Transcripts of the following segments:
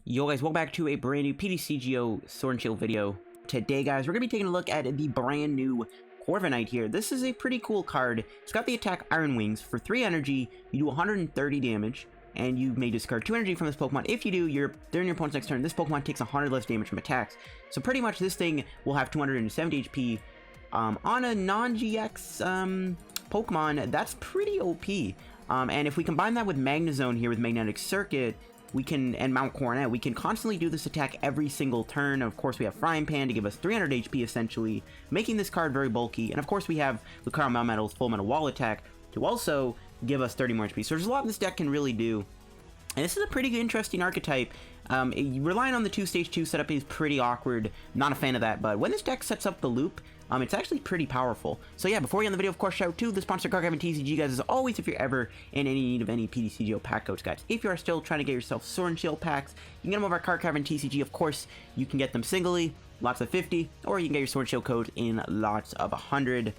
Yo guys, welcome back to a brand new PTCGO Sword and Shield video. Today guys, we're going to be taking a look at the brand new Corviknight here. This is a pretty cool card. It's got the attack Iron Wings. For 3 energy, you do 130 damage, and you may discard 2 energy from this Pokemon. If you do, during your opponent's next turn, this Pokemon takes 100 less damage from attacks. So pretty much this thing will have 270 HP. On a non-GX Pokemon, that's pretty OP. And if we combine that with Magnezone here with Magnetic Circuit, and Mt Coronet, we can constantly do this attack every single turn. Of course, we have Frying Pan to give us 300 HP essentially, making this card very bulky. And of course, we have Lucario Melmetal's Full Metal Wall attack to also give us 30 more HP. So there's a lot this deck can really do. And this is a pretty interesting archetype. Relying on the 2-stage 2 setup is pretty awkward. Not a fan of that, but when this deck sets up the loop, it's actually pretty powerful. So yeah, before we end the video, of course, shout out to the sponsor, Card TCG, guys. As always, if you're ever in any need of any PTCGO pack codes, guys. If you are still trying to get yourself Sword and Shield packs, you can get them over at Card TCG. Of course, you can get them singly, lots of 50, or you can get your Sword and Shield codes in lots of 100. You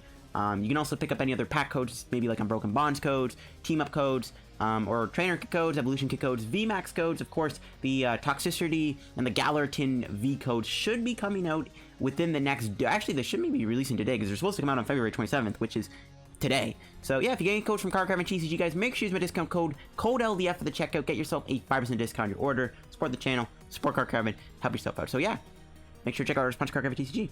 can also pick up any other pack codes, maybe like Unbroken Bonds codes, Team Up codes, or Trainer Kit codes, Evolution Kit codes, VMAX codes. Of course, the Toxicity and the Galertin V codes should be coming out within the next... Actually, they shouldn't be releasing today, because they're supposed to come out on February 27th, which is today. So yeah, if you get any codes from Card TCG, guys, make sure you use my discount code LDF for the checkout. Get yourself a 5% discount on your order. Support the channel, support Card, help yourself out. So yeah, make sure to check out our sponsor, Card TCG.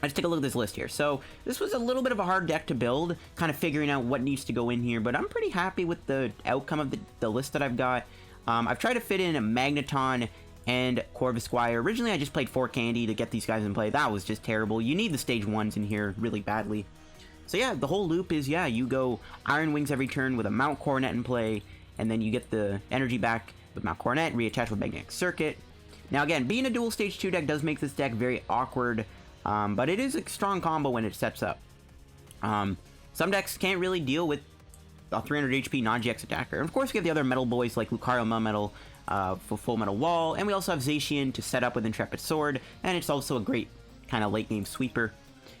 Let's take a look at this list here. So this was a little bit of a hard deck to build, kind of figuring out what needs to go in here, but I'm pretty happy with the outcome of the list that I've got. I've tried to fit in a Magneton and Corvisquire. Originally, I just played 4 Candy to get these guys in play. That was just terrible. You need the stage 1s in here really badly. So yeah, the whole loop is, yeah, you go Iron Wings every turn with a Mt Coronet in play, and then you get the energy back with Mt Coronet, reattach with Magnetic Circuit. Now again, being a dual stage 2 deck does make this deck very awkward, but it is a strong combo when it sets up. Some decks can't really deal with a 300 HP non-GX attacker. And of course, we have the other metal boys like Lucario Melmetal for Full Metal Wall, and we also have Zacian to set up with Intrepid Sword, and it's also a great kind of late-game sweeper.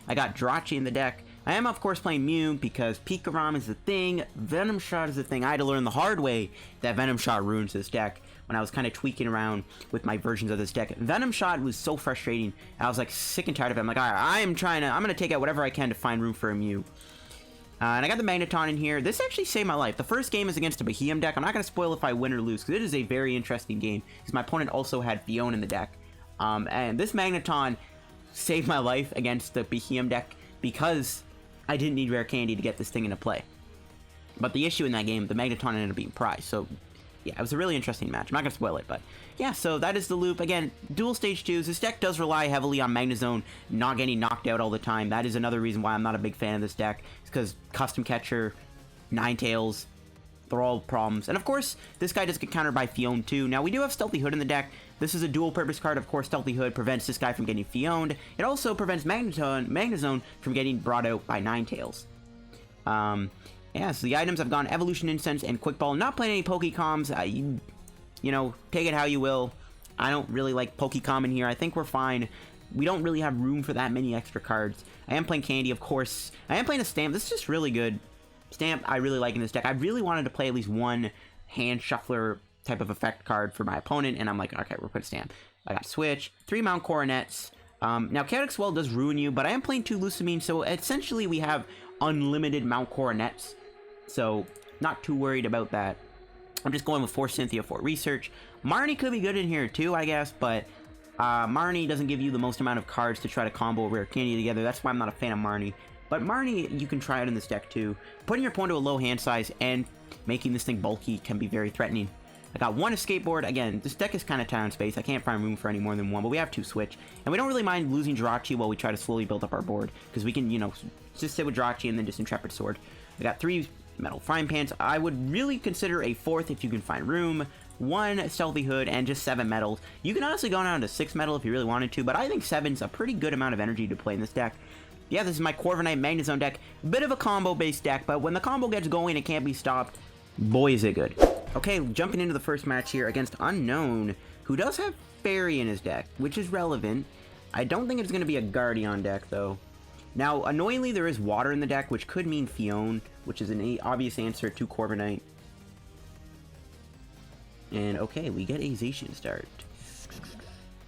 I got Jirachi in the deck. I am, of course, playing Mew because Pikarom is the thing, Venom Shot is the thing. I had to learn the hard way that Venom Shot ruins this deck when I was kind of tweaking around with my versions of this deck. Venom Shot was so frustrating. I was like sick and tired of it. I'm like, alright, I'm going to take out whatever I can to find room for a Mew. And I got the Magneton in here. This actually saved my life. The first game is against a Behemoth deck. I'm not going to spoil if I win or lose, because it is a very interesting game, because my opponent also had Fiona in the deck. And this Magneton saved my life against the Behemoth deck, because I didn't need Rare Candy to get this thing into play. But the issue in that game, the Magneton ended up being prized, so yeah, it was a really interesting match. I'm not going to spoil it, but yeah, so that is the loop. Again, dual stage 2s. This deck does rely heavily on Magnezone not getting knocked out all the time. That is another reason why I'm not a big fan of this deck. It's because Custom Catcher, Ninetales, they're all problems. And of course, this guy does get countered by Fiona too. Now, we do have Stealthy Hood in the deck. This is a dual purpose card. Of course, Stealthy Hood prevents this guy from getting Fioned. It also prevents Magnezone from getting brought out by Ninetales. Yeah, so the items I've gone Evolution Incense and Quick Ball. Not playing any Pokecoms. You know, take it how you will. I don't really like Pokecom in here. I think we're fine. We don't really have room for that many extra cards. I am playing Candy, of course. I am playing a Stamp. This is just really good. Stamp, I really like in this deck. I really wanted to play at least one hand shuffler type of effect card for my opponent, and I'm like, okay, we're putting Stamp. I got Switch, 3 Mt Coronets. Now, Chaotic Swell does ruin you, but I am playing 2 Lusamine, so essentially we have unlimited Mt Coronets. So, not too worried about that. I'm just going with 4 Cynthia, 4 Research. Marnie could be good in here too, I guess, but Marnie doesn't give you the most amount of cards to try to combo Rare Candy together. That's why I'm not a fan of Marnie. But Marnie, you can try it in this deck too. Putting your opponent to a low hand size and making this thing bulky can be very threatening. I got 1 Escape Board. Again, this deck is kind of tight on space. I can't find room for any more than 1, but we have 2 Switch. And we don't really mind losing Jirachi while we try to slowly build up our board, because we can, you know, just sit with Jirachi and then just Intrepid Sword. I got 3 Metal Frying Pans. I would really consider a 4th if you can find room. 1 Stealthy Hood and just 7 metals. You can honestly go down to 6 metal if you really wanted to, but I think 7's a pretty good amount of energy to play in this deck. Yeah, this is my Corviknight Magnezone deck. Bit of a combo-based deck, but when the combo gets going, it can't be stopped. Boy, is it good. Okay, jumping into the first match here against Unknown, who does have Fairy in his deck, which is relevant. I don't think it's going to be a Guardian deck, though. Now, annoyingly, there is water in the deck, which could mean Fiona, which is an obvious answer to Corviknight. And okay, we get a Zacian start.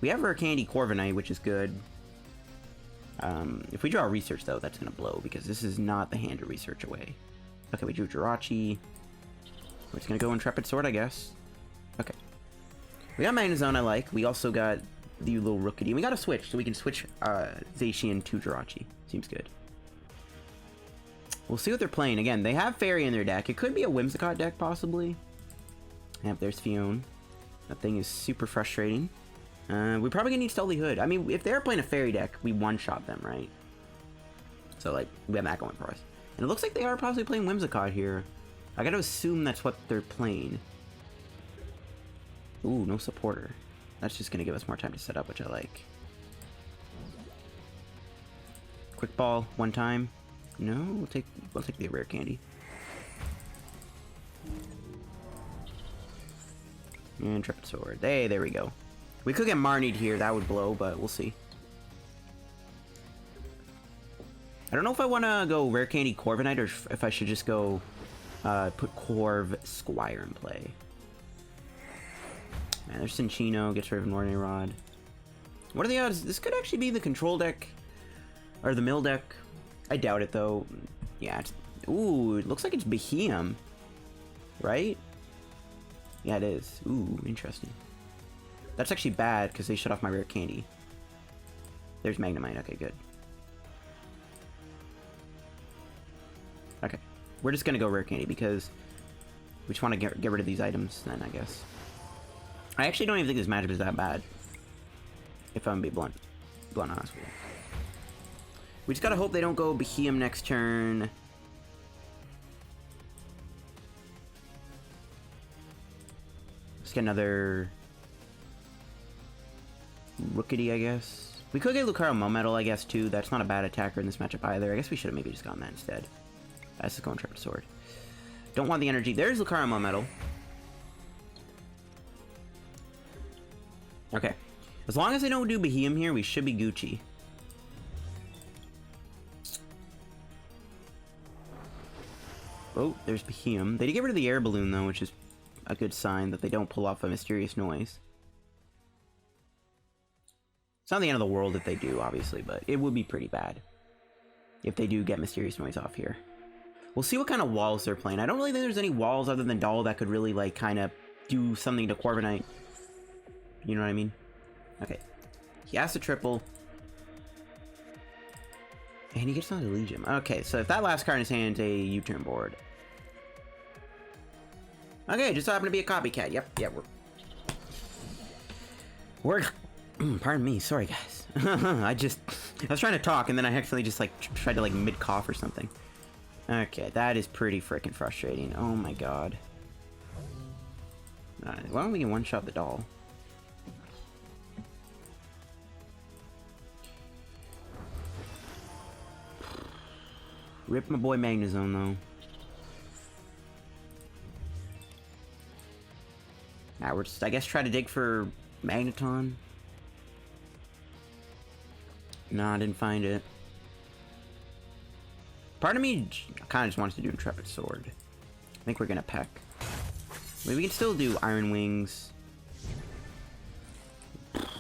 We have Rare Candy Corviknight, which is good. If we draw a research though, that's gonna blow because this is not the hand to research away. Okay, we drew Jirachi. We're just gonna go Intrepid Sword, I guess. Okay. We got Magnezone I like. We also got the little Rookidee. We got a switch, so we can switch Zacian to Jirachi. Seems good. We'll see what they're playing. Again, they have Fairy in their deck. It could be a Whimsicott deck, possibly. Yep, there's Fion. That thing is super frustrating. We probably gonna need Stealthy Hood. I mean, if they're playing a Fairy deck, we one-shot them, right? So, like, we have that going for us. And it looks like they are possibly playing Whimsicott here. I gotta assume that's what they're playing. Ooh, no supporter. That's just gonna give us more time to set up, which I like. Quick ball, one time. No, we'll take the Rare Candy. And Intrepid Sword. Hey, there we go. We could get Marnied here, that would blow, but we'll see. I don't know if I want to go Rare Candy Corviknight or if I should just go put Corvisquire in play. Man, there's Cinchino, gets rid of an Ordinary Rod. What are the odds? This could actually be the control deck, or the mill deck. I doubt it though. Yeah, it's, ooh, it looks like it's Behemoth, right? Yeah, it is. Ooh, interesting. That's actually bad because they shut off my Rare Candy. There's Magnemite. Okay, good. Okay, we're just gonna go Rare Candy because we just want to get rid of these items then, I guess. I actually don't even think this matchup is that bad, if I'm gonna be blunt honest with you. We just gotta hope they don't go Behemoth next turn. Let's get another Rookidee, I guess. We could get Lucario Melmetal, I guess, too. That's not a bad attacker in this matchup either. I guess we should have maybe just gotten that instead. That's just going Intrepid Sword. Don't want the energy. There's Lucario Melmetal. Okay. As long as they don't do Behemoth here, we should be Gucci. Oh, there's Behemoth. They did get rid of the air balloon, though, which is a good sign that they don't pull off a mysterious noise. It's not the end of the world if they do, obviously, but it would be pretty bad if they do get mysterious noise off here. We'll see what kind of walls they're playing. I don't really think there's any walls other than Doll that could really, like, kind of do something to Corviknight. You know what I mean? Okay. He has to triple. And he gets another Legion. Okay, so if that last card in his hand is a U-turn board. Okay, just happened to be a copycat. Yep, yeah, we're pardon me, sorry guys. I was trying to talk and then I actually just like tried to like mid-cough or something. Okay, that is pretty freaking frustrating. Oh my god. Why don't we get one-shot the Doll? Rip my boy Magnezone though. Now we're just, I guess, try to dig for Magneton. No, I didn't find it. Part of me kind of just wants to do Intrepid Sword. I think we're gonna peck. I mean, we can still do Iron Wings.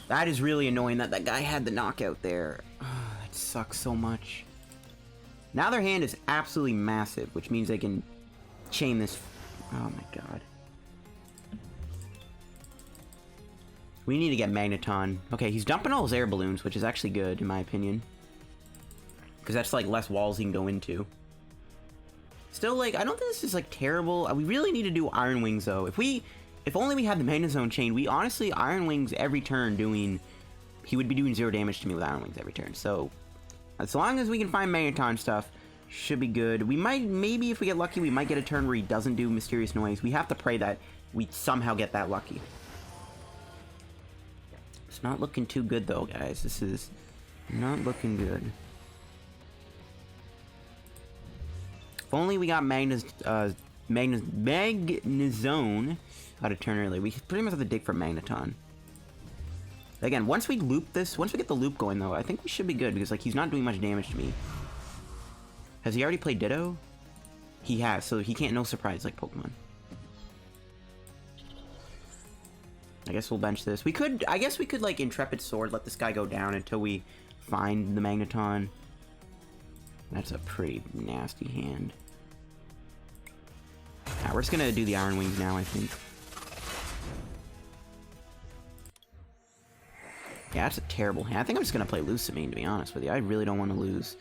That is really annoying that that guy had the knockout there. Oh, that sucks so much. Now their hand is absolutely massive, which means they can chain this. Oh my god. We need to get Magneton. Okay, he's dumping all his air balloons, which is actually good, in my opinion. Because that's, like, less walls he can go into. Still, like, I don't think this is, like, terrible. We really need to do Iron Wings, though. If only we had the Magnezone chain, we honestly, Iron Wings every turn doing... He would be doing 0 damage to me with Iron Wings every turn, so... As long as we can find Magneton stuff, should be good. We might, maybe if we get lucky, we might get a turn where he doesn't do Mysterious Noise. We have to pray that we somehow get that lucky. It's not looking too good though, guys. This is not looking good. If only we got Magnezone out of turn early. We pretty much have to dig for Magneton. Again, once we loop this, once we get the loop going though, I think we should be good because like he's not doing much damage to me. Has he already played Ditto? He has, so he can't, no surprise like Pokemon. I guess we'll bench this. I guess we could, like, Intrepid Sword, let this guy go down until we find the Magneton. That's a pretty nasty hand. We're just gonna do the Iron Wings now, I think. Yeah, that's a terrible hand. I think I'm just gonna play Lusamine, to be honest with you. I really don't want to lose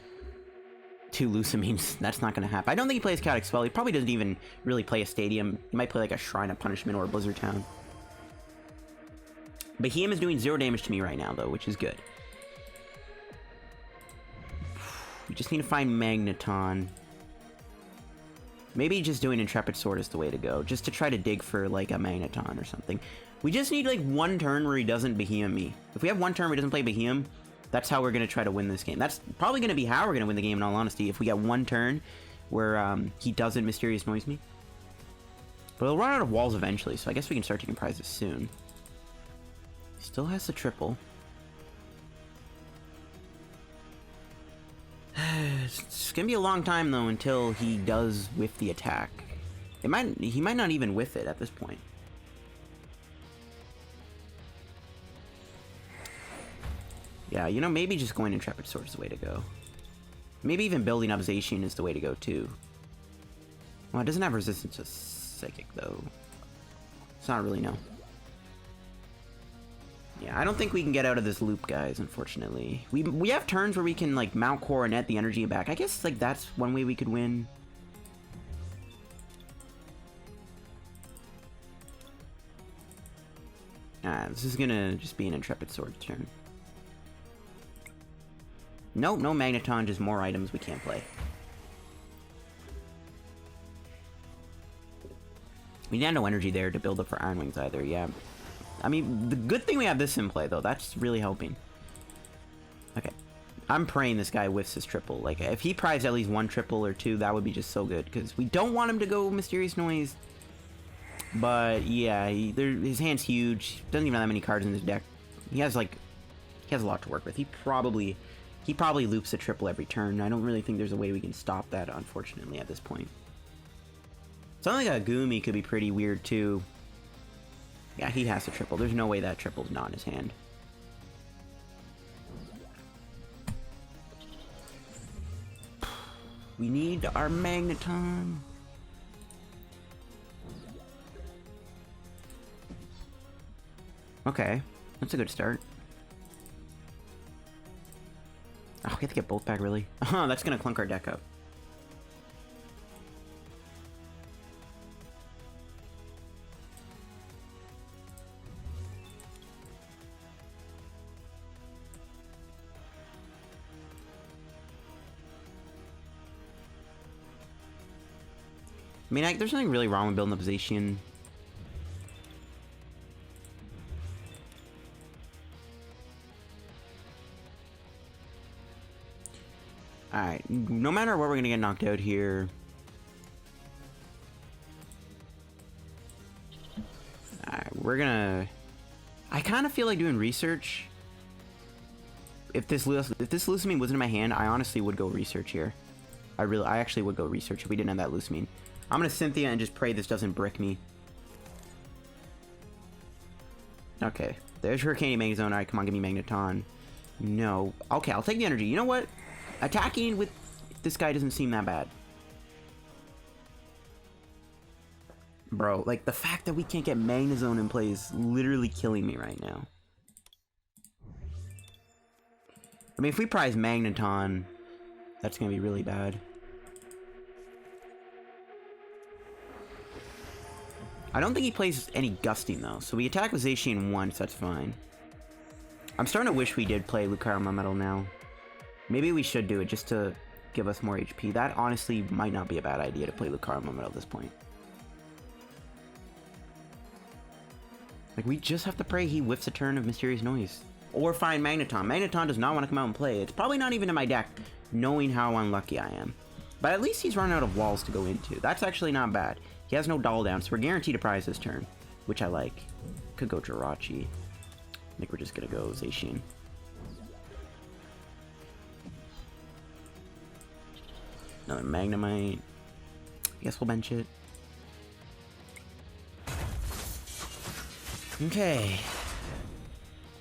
2 Lusamines. That's not gonna happen. I don't think he plays Chaotic Spell. He probably doesn't even really play a Stadium. He might play like a Shrine of Punishment or a Blizzard Town. Behem is doing 0 damage to me right now, though, which is good. We just need to find Magneton. Maybe just doing Intrepid Sword is the way to go, just to try to dig for, like, a Magneton or something. We just need, like, 1 turn where he doesn't Behem me. If we have 1 turn where he doesn't play Behem, that's how we're going to try to win this game. That's probably going to be how we're going to win the game, in all honesty, if we get 1 turn where he doesn't Mysterious Noise me. But he'll run out of walls eventually, so I guess we can start taking prizes soon. Still has the triple. It's gonna be a long time though until he does whiff the attack. He might not even whiff it at this point. Yeah, you know, maybe just going Intrepid Sword is the way to go. Maybe even building up Zacian is the way to go too. Well, it doesn't have resistance to Psychic though. It's not really no. Yeah, I don't think we can get out of this loop, guys, unfortunately. We have turns where we can, like, Mt Coronet the energy back. I guess, like, that's one way we could win. This is gonna just be an Intrepid Sword turn. Nope, no Magneton, just more items we can't play. We had no energy there to build up for Iron Wings either, yeah. I mean, the good thing we have this in play, though. That's really helping. Okay. I'm praying this guy whiffs his triple. Like, if he prized at least 1 triple or 2, that would be just so good. Because we don't want him to go Mysterious Noise. But, yeah, his hand's huge. Doesn't even have that many cards in his deck. He has a lot to work with. He probably loops a triple every turn. I don't really think there's a way we can stop that, unfortunately, at this point. Something like a Goomy could be pretty weird, too. Yeah, he has to triple. There's no way that triple's not in his hand. We need our Magneton. Okay, that's a good start. Oh, we have to get both back, really? Oh, that's gonna clunk our deck up. I mean, there's nothing really wrong with building up Zacian. Alright, no matter what, we're gonna get knocked out here. Alright, we're gonna... I kind of feel like doing research. If this Lusamine wasn't in my hand, I honestly would go research here. I actually would go research if we didn't have that Lusamine. I'm gonna Cynthia and just pray this doesn't brick me. Okay, there's Rare Candy Magnezone. Alright, come on, give me Magneton. No. Okay, I'll take the energy. You know what? Attacking with this guy doesn't seem that bad. Bro, like, the fact that we can't get Magnezone in play is literally killing me right now. I mean, if we prize Magneton, that's gonna be really bad. I don't think he plays any Gusting, though, so we attack with Zacian once, that's fine. I'm starting to wish we did play Lucario Melmetal now. Maybe we should do it just to give us more HP. That honestly might not be a bad idea to play Lucario Melmetal at this point. Like, we just have to pray he whiffs a turn of Mysterious Noise. Or find Magneton. Magneton does not want to come out and play. It's probably not even in my deck, knowing how unlucky I am. But at least he's run out of walls to go into. That's actually not bad. He has no doll down, so we're guaranteed to prize this turn, which I like. Could go Jirachi. I think we're just gonna go Zacian. Another Magnemite. I guess we'll bench it. Okay.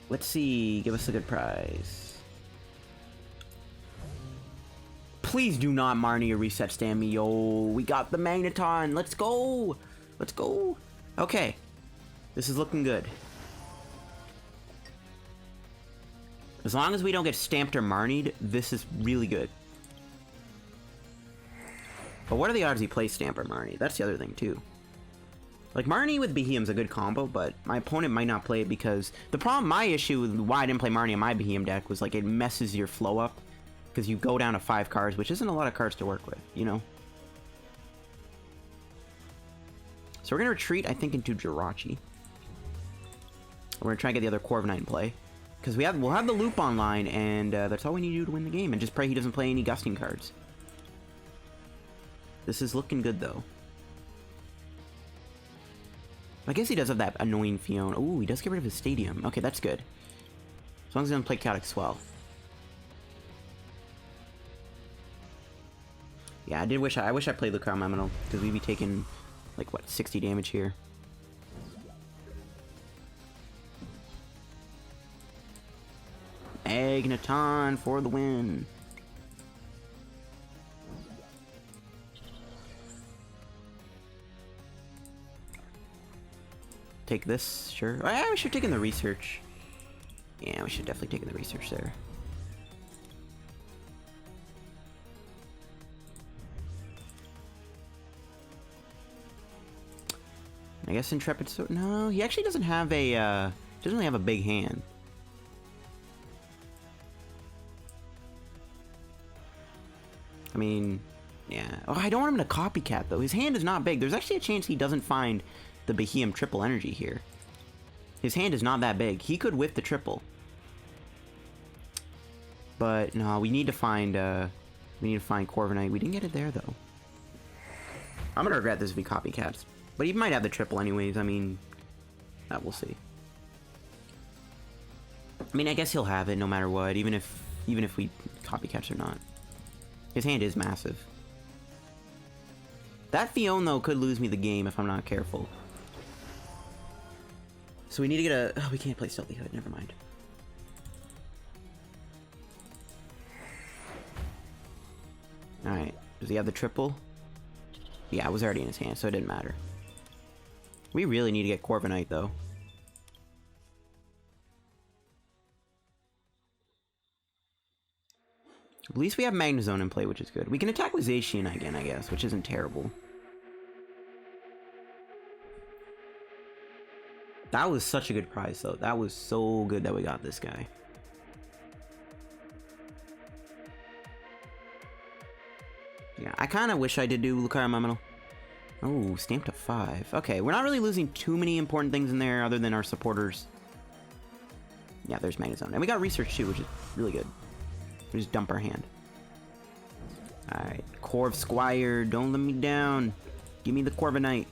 Let's see. Give us a good prize. Please do not Marnie or Reset Stamp me. Yo, we got the Magneton. Let's go. Let's go. Okay. This is looking good. As long as we don't get stamped or Marnied, this is really good. But what are the odds he plays Stamp or Marnie? That's the other thing, too. Like, Marnie with Behemoth's a good combo, but my opponent might not play it because... The problem, my issue with why I didn't play Marnie on my Behemoth deck was, like, it messes your flow up. Because you go down to 5 cards, which isn't a lot of cards to work with, you know? So we're going to retreat, I think, into Jirachi. We're going to try and get the other Corviknight in play. Because we'll have the loop online, and that's all we need to do to win the game. And just pray he doesn't play any gusting cards. This is looking good, though. I guess he does have that annoying Fiona. Ooh, he does get rid of his Stadium. Okay, that's good. As long as he doesn't play Chaotic Swell. Yeah, I wish I played Lucario Melmetal, because we'd be taking, like, what, 60 damage here. Magneton for the win. Take this, sure. Oh, yeah, we should have taken the research. Yeah, we should definitely take the research there. I guess Intrepid Sword. No, he actually doesn't have a. Doesn't really have a big hand. I mean, yeah. Oh, I don't want him to copycat though. His hand is not big. There's actually a chance he doesn't find the Behemoth triple energy here. His hand is not that big. He could whiff the triple. But no, we need to find Corviknight. We didn't get it there though. I'm gonna regret this if he copycats. But he might have the triple anyways. I mean, we'll see. I mean, I guess he'll have it no matter what, even if we copycats or not. His hand is massive. That Fiona, though, could lose me the game if I'm not careful. So we need to get a... Oh, we can't play Stealthy Hood. Never mind. Alright. Does he have the triple? Yeah, it was already in his hand, so it didn't matter. We really need to get Corviknight, though. At least we have Magnezone in play, which is good. We can attack with Zacian again, I guess, which isn't terrible. That was such a good prize, though. That was so good that we got this guy. Yeah, I kind of wish I did do Lucario Melmetal. Oh, stamped to 5. Okay, we're not really losing too many important things in there other than our supporters. Yeah, there's Magnezone. And we got Research too, which is really good. We just dump our hand. Alright, Corvisquire, don't let me down. Give me the Corviknight.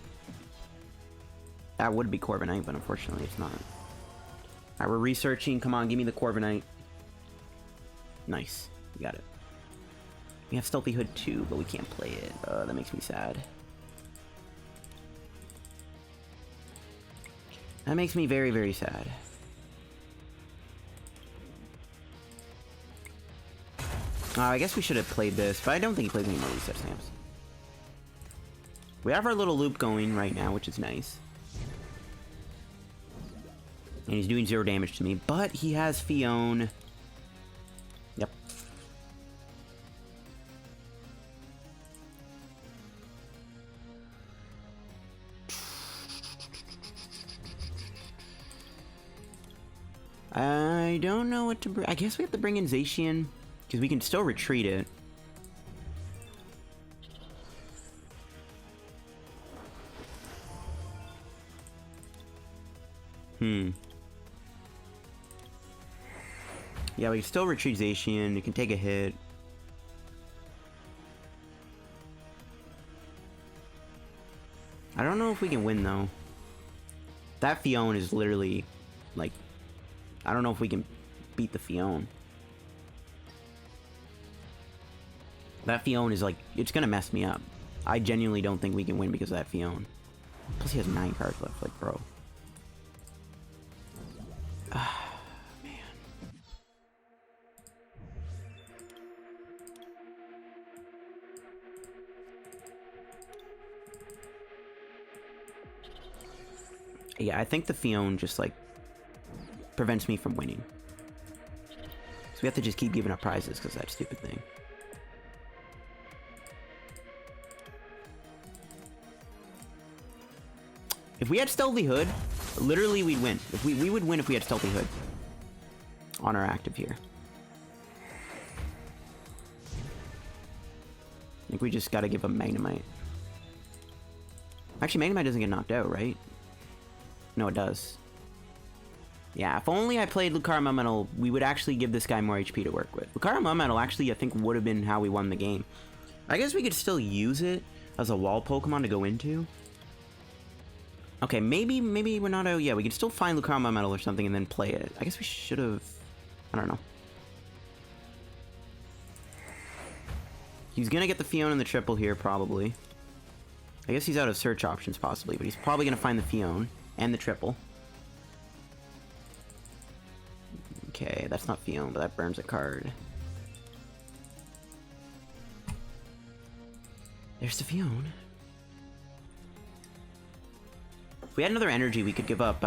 That would be Corviknight, but unfortunately it's not. Alright, we're researching. Come on, give me the Corviknight. Nice. We got it. We have Stealthy Hood too, but we can't play it. That makes me sad. That makes me very, very sad. I guess we should have played this, but I don't think he plays any more Reset Stamps. We have our little loop going right now, which is nice. And he's doing 0 damage to me, but he has Fiona. Yep. I don't know what to bring. I guess we have to bring in Zacian, because we can still retreat it. Yeah, we can still retreat Zacian. You can take a hit. I don't know if we can win, though. That Fiona is literally, like... I don't know if we can beat the Fiona. That Fiona is like, it's gonna mess me up. I genuinely don't think we can win because of that Fiona. Plus he has 9 cards left, like, bro. Yeah, I think the Fion just, like, prevents me from winning. So we have to just keep giving up prizes because of that stupid thing. If we had Stealthy Hood, literally we'd win. If we would win if we had Stealthy Hood on our active here. I think we just gotta give up Magnemite. Actually, Magnemite doesn't get knocked out, right? No, it does. Yeah, if only I played Lucario Melmetal, we would actually give this guy more HP to work with. Lucario Melmetal actually, I think, would have been how we won the game. I guess we could still use it as a wall Pokemon to go into. Okay, maybe we're not out. Yeah, we could still find Lucario Melmetal or something and then play it. I guess we should have. I don't know. He's gonna get the Fion and the triple here, probably. I guess he's out of search options, possibly, but he's probably gonna find the Fion and the triple. Okay, that's not Fion, but that burns a card. There's the Fion. If we had another energy, we could give up,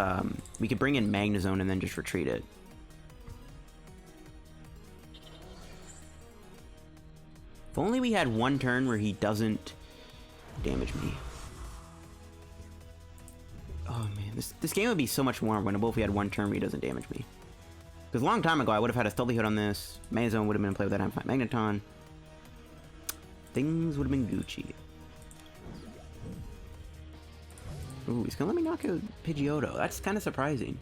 we could bring in Magnezone and then just retreat it. If only we had one turn where he doesn't damage me. Oh man, this game would be so much more winnable if we had one turn where he doesn't damage me. Because a long time ago, I would have had a Stealthy Hood on this. Magnezone would have been in play with that Magneton. Things would have been Gucci. Ooh, he's gonna let me knock out Pidgeotto. That's kind of surprising.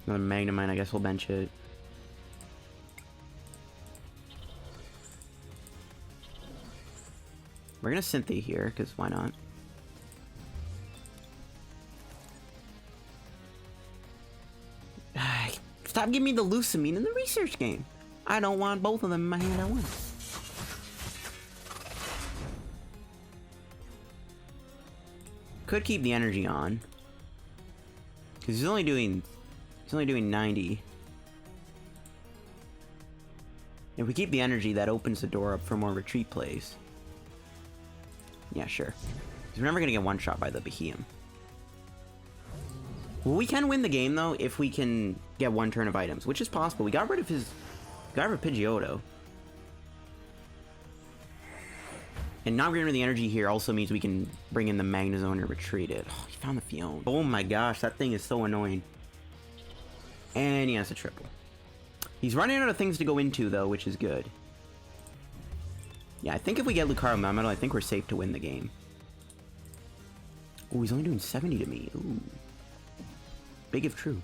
Another Magnemite, I guess we'll bench it. We're gonna Cynthia here, because why not? Stop giving me the Lusamine in the research game. I don't want both of them in my hand at once. Could keep the energy on, because he's only doing 90. If we keep the energy, that opens the door up for more retreat plays. Yeah, sure. Because we're never gonna get one shot by the Behemoth. Well, we can win the game though if we can get one turn of items, which is possible. We got rid of Pidgeotto. And not getting rid of the energy here also means we can bring in the Magnezone and retreat it. Oh, he found the Fion. Oh my gosh, that thing is so annoying. And he has a triple. He's running out of things to go into though, which is good. Yeah, I think if we get Lucario Melmetal, I think we're safe to win the game. Oh, he's only doing 70 to me. Ooh. Big if true.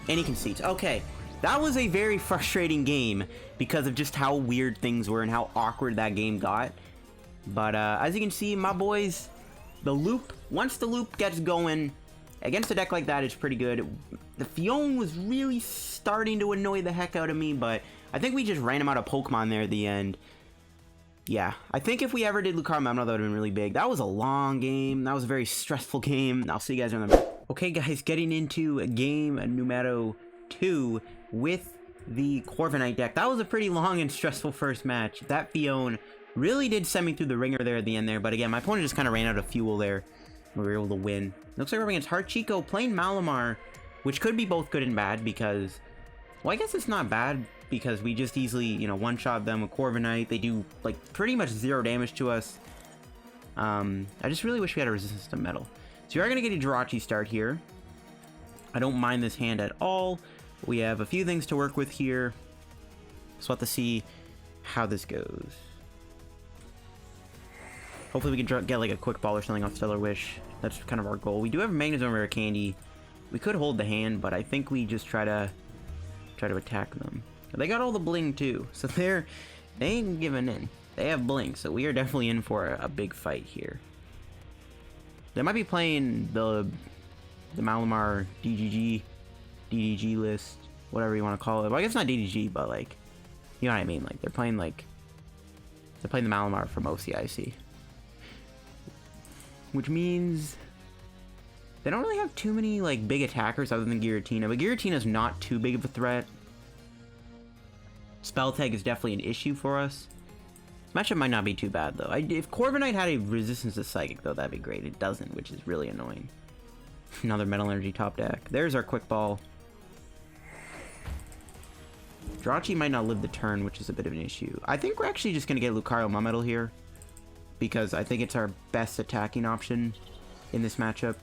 And he concedes. Okay, that was a very frustrating game because of just how weird things were and how awkward that game got. But as you can see, my boys, the loop, once the loop gets going, against a deck like that, it's pretty good. The Fion was really starting to annoy the heck out of me, but I think we just ran him out of Pokemon there at the end. Yeah, I think if we ever did Lucario Melmetal, that would have been really big. That was a long game. That was a very stressful game. I'll see you guys in the... Okay, guys, getting into game numero 2 with the Corviknight deck. That was a pretty long and stressful first match. That Fion really did send me through the ringer there at the end there. But again, my opponent just kind of ran out of fuel there. We were able to win. Looks like we're against Chico playing Malamar, which could be both good and bad because... Well, I guess it's not bad because we just easily, you know, one-shot them with Corviknight. They do, like, pretty much 0 damage to us. I just really wish we had a resistance to metal. So we are going to get a Jirachi start here. I don't mind this hand at all. We have a few things to work with here. So we'll have to see how this goes. Hopefully we can get, like, a quick ball or something off Stellar Wish. That's kind of our goal. We do have Magnezone Rare Candy. We could hold the hand, but I think we just try to attack them. They got all the bling too, so they ain't giving in. They have bling, so we are definitely in for a big fight here. They might be playing the Malamar DDG list, whatever you want to call it. Well, I guess not DDG, but like, you know what I mean. Like they're playing the Malamar from OCIC, which means they don't really have too many like big attackers other than Giratina, but Giratina's not too big of a threat. Spell tag is definitely an issue for us. Matchup might not be too bad, though. If Corviknight had a resistance to Psychic, though, that'd be great. It doesn't, which is really annoying. Another Metal Energy top deck. There's our Quick Ball. Jirachi might not live the turn, which is a bit of an issue. I think we're actually just going to get Lucario Melmetal here, because I think it's our best attacking option in this matchup.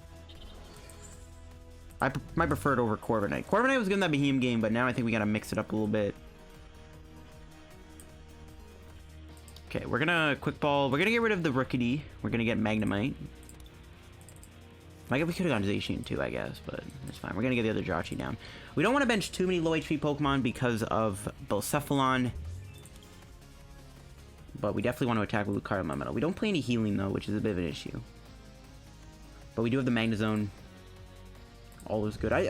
I might prefer it over Corviknight. Corviknight was good in that Behemoth game, but now I think we got to mix it up a little bit. Okay, we're gonna Quick Ball. We're gonna get rid of the Rookidee. We're gonna get Magnemite. I guess we could have gone Zacian too, I guess, but it's fine. We're gonna get the other Jirachi down. We don't want to bench too many low HP Pokemon because of Bocephalon, but we definitely want to attack with Lucario Melmetal. We don't play any healing though, which is a bit of an issue. But we do have the Magnezone. All is good. I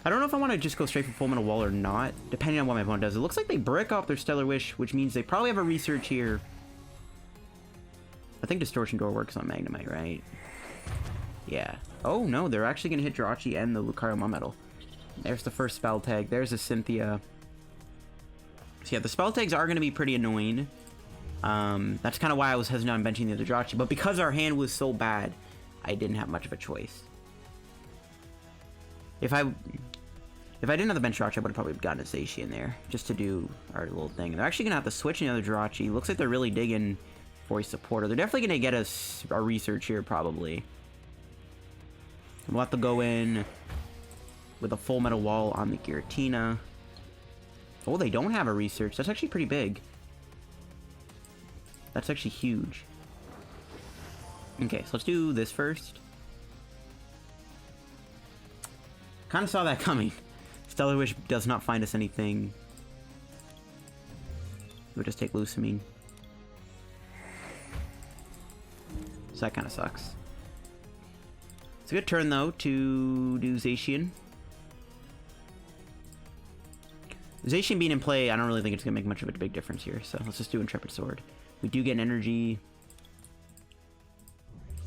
don't know if I want to just go straight for Full Metal Wall or not, depending on what my opponent does. It looks like they brick off their Stellar Wish, which means they probably have a research here. I think Distortion Door works on Magnemite, right? Yeah. Oh, no, they're actually going to hit Jirachi and the Lucario Melmetal. There's the first spell tag. There's a Cynthia. So yeah, the spell tags are going to be pretty annoying. That's kind of why I was hesitant on benching the other Jirachi. But because our hand was so bad, I didn't have much of a choice. If I didn't have the bench Jirachi, I would have probably gotten a Zacian in there, just to do our little thing. They're actually going to have to switch in the other Jirachi. Looks like they're really digging for a supporter. They're definitely going to get us our research here, probably. We'll have to go in with a Full Metal Wall on the Giratina. Oh, they don't have a research. That's actually pretty big. That's actually huge. Okay, so let's do this first. Kind of saw that coming. Stellar Wish does not find us anything. We'll just take Lusamine. So that kind of sucks. It's a good turn, though, to do Zacian. Zacian being in play, I don't really think it's going to make much of a big difference here. So let's just do Intrepid Sword. We do get an energy.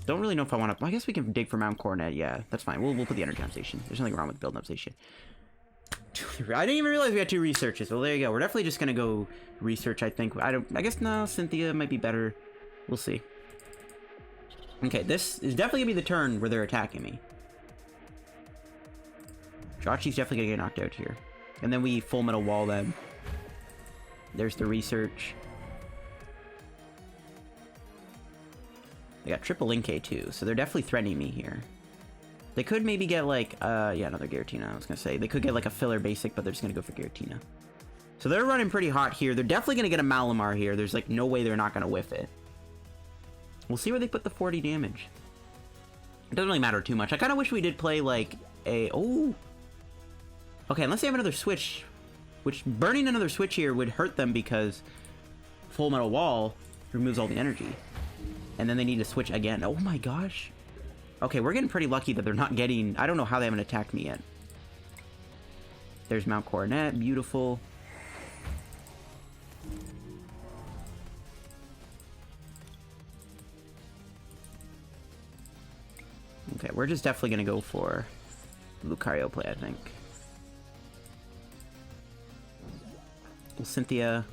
Don't really know if I want to... I guess we can dig for Mt Coronet. Yeah, that's fine. We'll put the energy on Zacian. There's nothing wrong with building up Zacian. I didn't even realize we had 2 researches. Well, there you go. We're definitely just going to go research, I think. I guess, no, Cynthia might be better. We'll see. Okay, this is definitely going to be the turn where they're attacking me. Jirachi's definitely going to get knocked out here. And then we Full Metal Wall them. There's the research. They got triple Inkay too, so they're definitely threatening me here. They could maybe get like, yeah, another Giratina, I was gonna say. They could get like a filler basic, but they're just gonna go for Giratina. So they're running pretty hot here. They're definitely gonna get a Malamar here. There's like no way they're not gonna whiff it. We'll see where they put the 40 damage. It doesn't really matter too much. I kind of wish we did play like a, oh. Okay, unless they have another switch, which burning another switch here would hurt them because Full Metal Wall removes all the energy. And then they need to switch again. Oh my gosh. Okay, we're getting pretty lucky that they're not getting... I don't know how they haven't attacked me yet. There's Mt Coronet. Beautiful. Okay, we're just definitely going to go for Lucario play, I think. Well, Cynthia.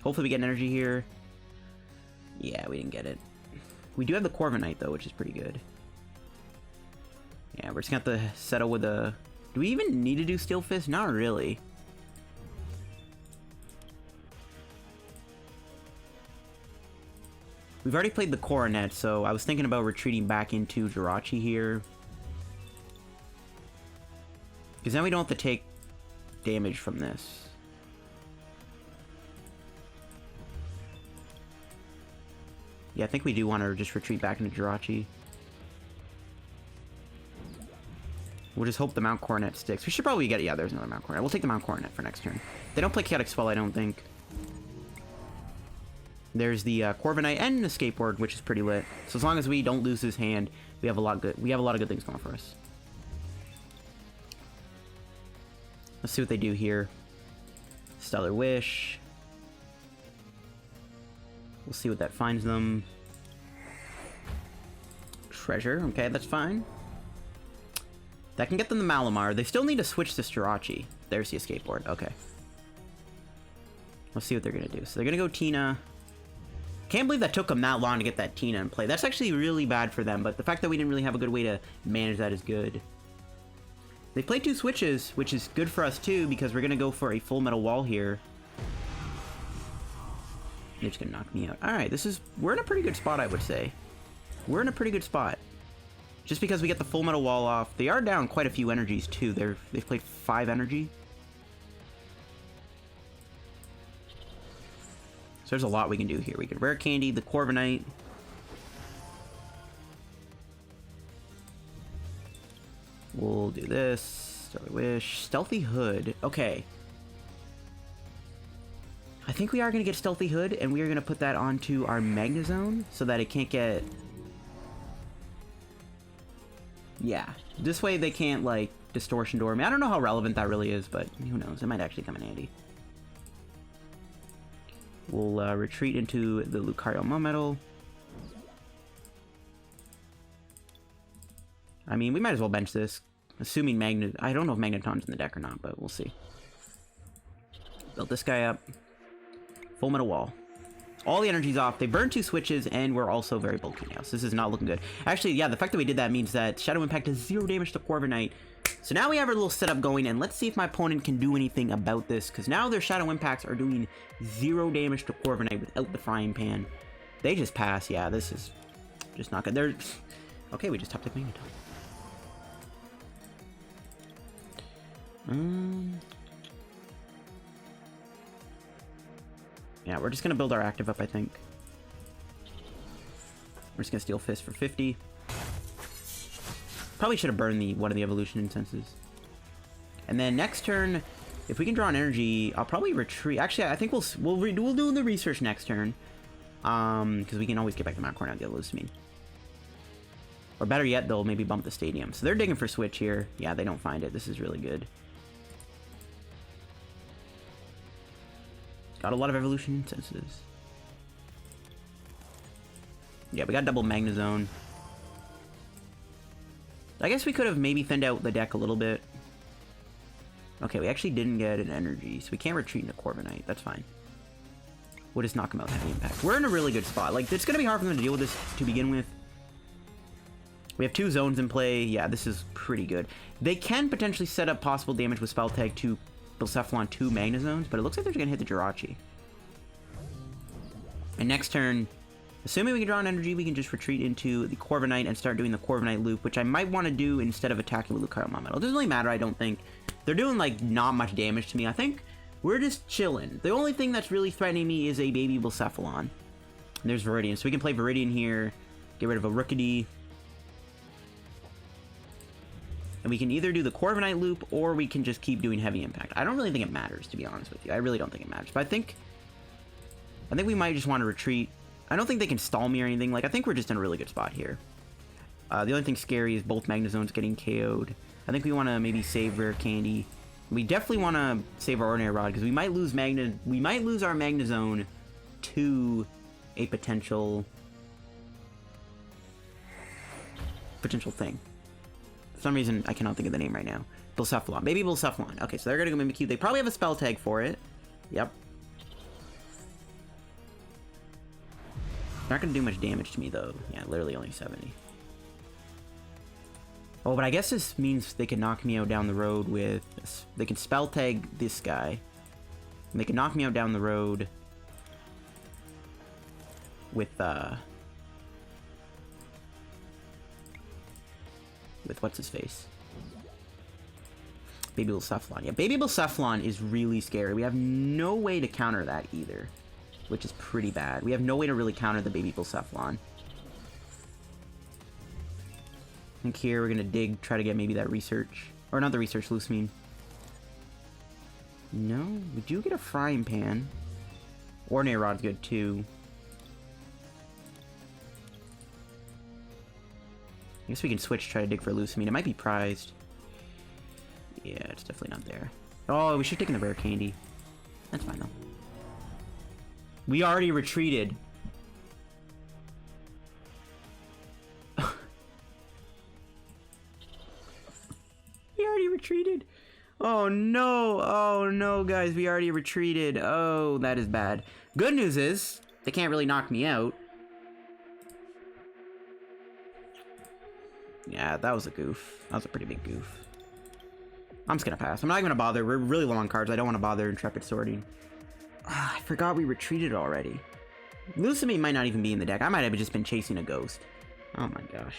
Hopefully we get an energy here. Yeah, we didn't get it. We do have the Corviknight, though, which is pretty good. Yeah, we're just going to have to settle with a... Do we even need to do Steel Fist? Not really. We've already played the Coronet, so I was thinking about retreating back into Jirachi here. Because then we don't have to take damage from this. Yeah, I think we do want to just retreat back into Jirachi. We'll just hope the Mt Coronet sticks. We should probably get... Yeah, there's another Mt Coronet. We'll take the Mt Coronet for next turn. They don't play Chaotic Swell, I don't think. There's the Corviknight and Escape Board, which is pretty lit. So as long as we don't lose his hand, we have a lot of good things going for us. Let's see what they do here. Stellar Wish. We'll see what that finds them. Treasure. Okay, that's fine. That can get them the Malamar. They still need to switch this Jirachi. There's the Escape Board. Okay. Let's see what they're going to do. So they're going to go Tina. Can't believe that took them that long to get that Tina in play. That's actually really bad for them, but the fact that we didn't really have a good way to manage that is good. They played 2 switches, which is good for us too, because we're going to go for a full metal wall here. They're just going to knock me out. Alright, we're in a pretty good spot, I would say. We're in a pretty good spot. Just because we get the full metal wall off. They are down quite a few energies too. They've played 5 energy. So there's a lot we can do here. We can Rare Candy, the Corviknight. We'll do this. Starry Wish. Stealthy Hood. Okay. I think we are going to get Stealthy Hood, and we are going to put that onto our Magnezone so that it can't get... Yeah. This way they can't, like, Distortion Door me. I don't know how relevant that really is, but who knows. It might actually come in handy. We'll retreat into the Lucario Melmetal. I mean, we might as well bench this. Assuming I don't know if Magneton's in the deck or not, but we'll see. Build this guy up. Full metal wall. All the energy's off. They burned 2 switches, and we're also very bulky now. So this is not looking good. Actually, yeah, the fact that we did that means that Shadow Impact does 0 damage to Corviknight. So now we have our little setup going, and let's see if my opponent can do anything about this, because now their Shadow Impacts are doing 0 damage to Corviknight without the Frying Pan. They just pass. Yeah, this is just not good. They're... Okay, we just top deck Magneton. Yeah, we're just gonna build our active up, I think. We're just gonna Steel Fist for 50. Probably should have burned one of the Evolution Incenses. And then next turn, if we can draw an energy, I'll probably retreat. Actually, I think we'll do the research next turn. Because we can always get back to Mt Coronet and get Lusamine. Or better yet, they'll maybe bump the stadium. So they're digging for switch here. Yeah, they don't find it. This is really good. Got a lot of Evolution Incenses. Yeah, we got double Magnezone. I guess we could have maybe thinned out the deck a little bit. Okay, we actually didn't get an energy, so we can't retreat into Corviknight. That's fine. We'll just knock him out with heavy impact. We're in a really good spot. Like, it's going to be hard for them to deal with this to begin with. We have 2 zones in play. Yeah, this is pretty good. They can potentially set up possible damage with Spell Tag to Blacephalon 2 Magnezones, but it looks like they're going to hit the Jirachi. And next turn, assuming we can draw an energy, we can just retreat into the Corviknight and start doing the Corviknight loop, which I might want to do instead of attacking with Lucario Melmetal. It doesn't really matter, I don't think. They're doing, like, not much damage to me. I think we're just chilling. The only thing that's really threatening me is a baby Blacephalon. And there's Viridian. So we can play Viridian here, get rid of a Rookidee. And we can either do the Corviknight loop, or we can just keep doing heavy impact. I don't really think it matters, to be honest with you. I really don't think it matters. But I think we might just want to retreat. I don't think they can stall me or anything. Like, I think we're just in a really good spot here. The only thing scary is both Magnezones getting KO'd. I think we want to maybe save Rare Candy. We definitely want to save our Ordinary Rod, because we might lose our Magnezone to a potential thing. For some reason, I cannot think of the name right now. Blacephalon. Maybe Blacephalon. Okay, so they're going to go Mimikyu. They probably have a spell tag for it. Yep. Not going to do much damage to me, though. Yeah, literally only 70. Oh, but I guess this means they can knock me out down the road with... They can spell tag this guy. And they can knock me out down the road with what's his face? Baby Blacephalon. Yeah, Baby Blacephalon is really scary. We have no way to counter that either, which is pretty bad. We have no way to really counter the Baby Blacephalon. I think here we're gonna dig, try to get maybe that research. Or not the research, Lusamine. No, we do get a Frying Pan. Ordinary Rod's good too. I guess we can switch, try to dig for Lusamine. It might be prized. Yeah, it's definitely not there. Oh, we should have taken the Rare Candy. That's fine though. We already retreated. We already retreated. Oh no, guys, we already retreated. Oh, that is bad. Good news is, They can't really knock me out. Yeah, that was a goof. That was a pretty big goof. I'm just gonna pass. I'm not even gonna bother. We're really low on cards. I don't want to bother Intrepid sorting. I forgot we retreated already. Lusamine might not even be in the deck. I might have just been chasing a ghost. Oh my gosh.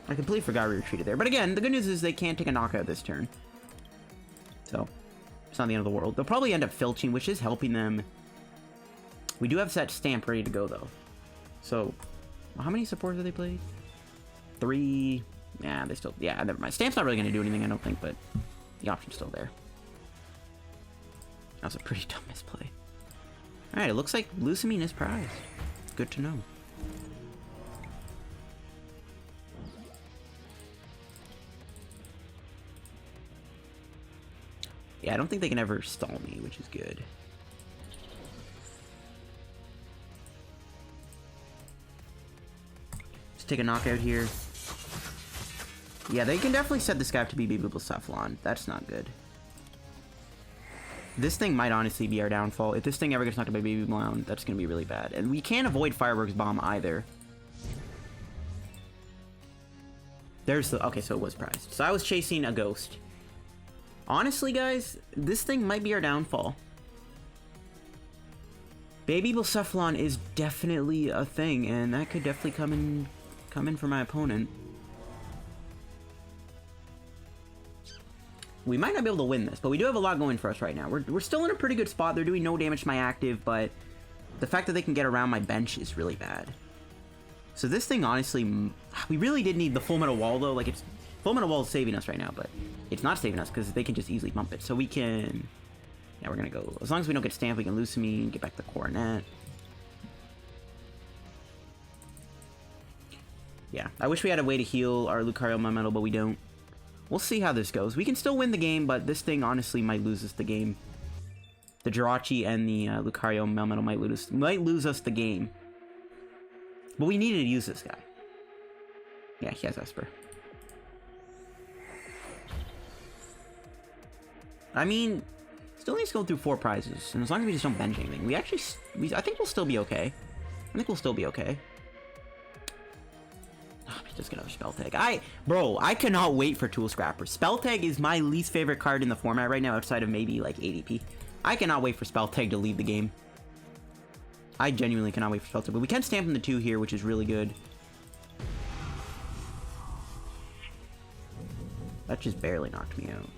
I completely forgot we retreated there. But again, the good news is they can't take a knockout this turn. So, it's not the end of the world. They'll probably end up filching, which is helping them. We do have Set Stamp ready to go, though. So, how many supports have they played? 3. Yeah, they still... Yeah, never mind. Stamp's not really going to do anything, I don't think, but the option's still there. That was a pretty dumb misplay. Alright, it looks like Lusamine is prized. Good to know. Yeah, I don't think they can ever stall me, which is good. Let's take a knockout here. Yeah, they can definitely set this guy up to be Cephalon. That's not good. This thing might honestly be our downfall. If this thing ever gets knocked out by Baby Blown, that's going to be really bad. And we can't avoid Fireworks Bomb either. There's the... Okay, so it was prized. So I was chasing a ghost. Honestly, guys, this thing might be our downfall. Baby Cephalon is definitely a thing, and that could definitely come in for my opponent. We might not be able to win this, but we do have a lot going for us right now. We're still in a pretty good spot. They're doing no damage to my active, but the fact that they can get around my bench is really bad. So this thing, honestly, we really did need the Full Metal Wall, though. Like, it's Full Metal Wall is saving us right now, but it's not saving us because they can just easily bump it. So we can... Yeah, we're going to go... As long as we don't get stamped, we can Lusamine, get back the Coronet. Yeah, I wish we had a way to heal our Lucario Melmetal, but we don't. We'll see how this goes. We can still win the game, but this thing honestly might lose us the game. The Jirachi and the Lucario Melmetal might lose us the game. But we needed to use this guy. Yeah, he has Esper. I mean, still needs to go through 4 prizes, and as long as we just don't bench anything, I think we'll still be okay. Just get another Spell Tag. Bro, I cannot wait for Tool Scrapper. Spell Tag is my least favorite card in the format right now, outside of maybe like ADP. I cannot wait for Spell Tag to leave the game. I genuinely cannot wait for Spell Tag, but we can stamp in the 2 here, which is really good. That just barely knocked me out.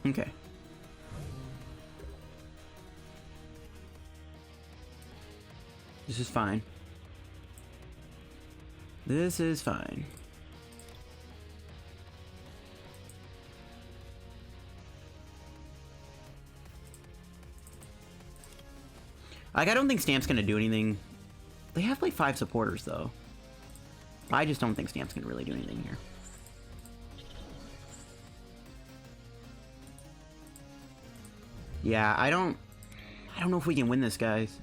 Okay. This is fine. This is fine. Like, I don't think Stamp's gonna do anything. They have like 5 supporters though. I just don't think Stamp's gonna really do anything here. Yeah, I don't know if we can win this, guys.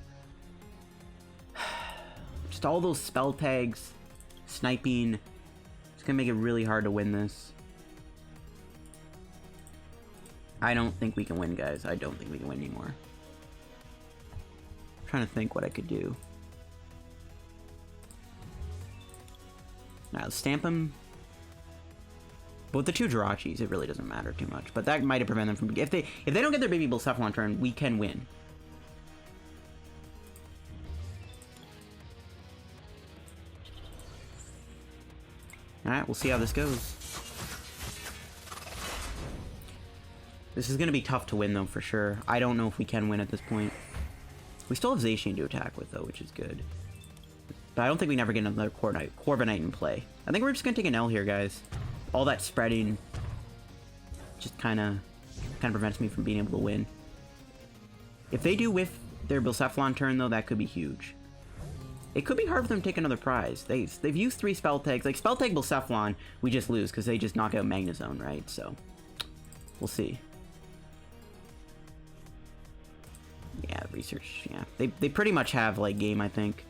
Just all those spell tags, sniping, it's gonna make it really hard to win this. I don't think we can win, guys. I don't think we can win anymore. I'm trying to think what I could do. Now, stamp him. But with the 2 Jirachis, it really doesn't matter too much. But that might have prevented them from... If they don't get their Baby Cephalon on turn, we can win. Alright, we'll see how this goes. This is going to be tough to win, though, for sure. I don't know if we can win at this point. We still have Zacian to attack with, though, which is good. But I don't think we never get another Corviknight in play. I think we're just going to take an L here, guys. All that spreading just kind of prevents me from being able to win. If they do whiff their Cephalon turn, though, that could be huge. It could be hard for them to take another prize. They've used 3 spell tags. Like, spell tag Cephalon, we just lose because they just knock out Magnezone, right? So, we'll see. Yeah, research, yeah. They pretty much have, like, game, I think.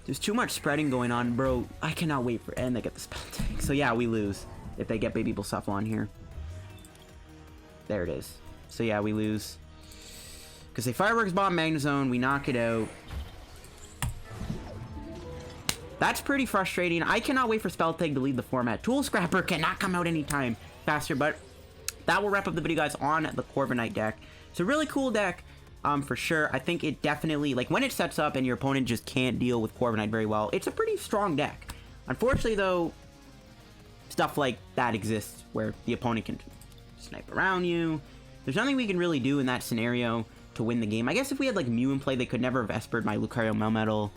There's too much spreading going on, bro. I cannot wait for... And they get the spell tag. So, yeah, we lose if they get Baby Cephalon here. There it is. So yeah, we lose. Because they Fireworks Bomb Magnezone, we knock it out. That's pretty frustrating. I cannot wait for Spell Tag to lead the format. Tool Scrapper cannot come out anytime faster, but that will wrap up the video, guys, on the Corviknight deck. It's a really cool deck, for sure. I think it definitely, like, when it sets up and your opponent just can't deal with Corviknight very well, it's a pretty strong deck. Unfortunately, though, stuff like that exists where the opponent can snipe around you. There's nothing we can really do in that scenario to win the game. I guess if we had, like, Mew in play, they could never have Espered my Lucario Melmetal.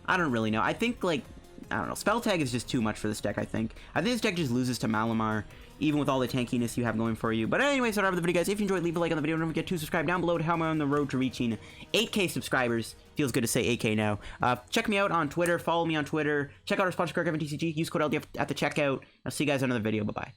I don't really know. I think, like, I don't know. Spell Tag is just too much for this deck, I think. I think this deck just loses to Malamar, even with all the tankiness you have going for you. But anyways, that's all for the video, guys. If you enjoyed, leave a like on the video. Don't forget to subscribe down below to help me on the road to reaching 8K subscribers. Feels good to say 8K now. Check me out on Twitter. Follow me on Twitter. Check out our sponsor, TCG. Use code LDF at the checkout. I'll see you guys on another video. Bye-bye.